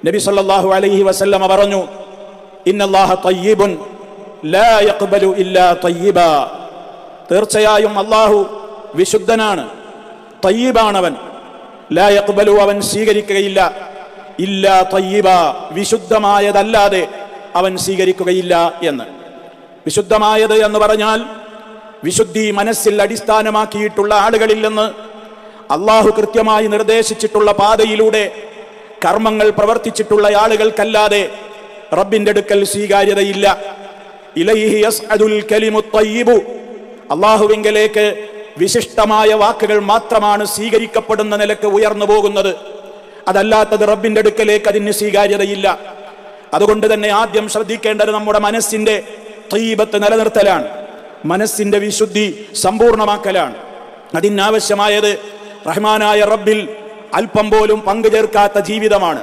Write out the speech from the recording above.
നബി സല്ലല്ലാഹു അലൈഹി വസല്ലമ പറഞ്ഞു, ഇന്നല്ലാഹ തയ്യിബുൻ ലാ യഖ്ബലു ഇല്ലാ തയ്യിബ. തീർച്ചയായും അല്ലാഹു വിശുദ്ധനാണ്, തയ്യിബാണവൻ. ലാ യഖ്ബലു, അവൻ സ്വീകരിക്കുകയില്ല, ഇല്ലാ തയ്യിബ, വിശുദ്ധമായതല്ലാതെ അവൻ സ്വീകരിക്കുകയില്ല എന്ന്. വിശുദ്ധമായത് എന്ന് പറഞ്ഞാൽ വിശുദ്ധി മനസ്സിൽ അടിസ്ഥാനമാക്കിയിട്ടുള്ള ആളുകളിൽ നിന്ന് അല്ലാഹു കൃത്യമായി നിർദ്ദേശിച്ചിട്ടുള്ള പാതയിലൂടെ കർമ്മങ്ങൾ പ്രവർത്തിച്ചിട്ടുള്ള ആളുകൾക്കല്ലാതെ റബ്ബിന്റെ അടുക്കൽ സ്വീകാര്യതയില്ല. ഇലൈഹി യസ്അദുൽ കലിമുത് തയ്യിബു, അല്ലാഹുവിങ്കലേക്ക് വിശിഷ്ടമായ വാക്കുകൾ മാത്രമാണ് സ്വീകരിക്കപ്പെടുന്ന നിലക്ക് ഉയർന്നു പോകുന്നത്. അതല്ലാത്തത് റബ്ബിന്റെ അടുക്കലേക്ക് അതിന് സ്വീകാര്യതയില്ല. അതുകൊണ്ട് തന്നെ ആദ്യം ശ്രദ്ധിക്കേണ്ടത് നമ്മുടെ മനസ്സിന്റെ തയ്യിബത്ത് നിലനിർത്തലാണ്, മനസ്സിന്റെ വിശുദ്ധി സമ്പൂർണമാക്കലാണ്. അതിനാവശ്യമായത് റഹ്മാനായ റബ്ബിൽ അല്പം പോലും പങ്കുചേർക്കാത്ത ജീവിതമാണ്.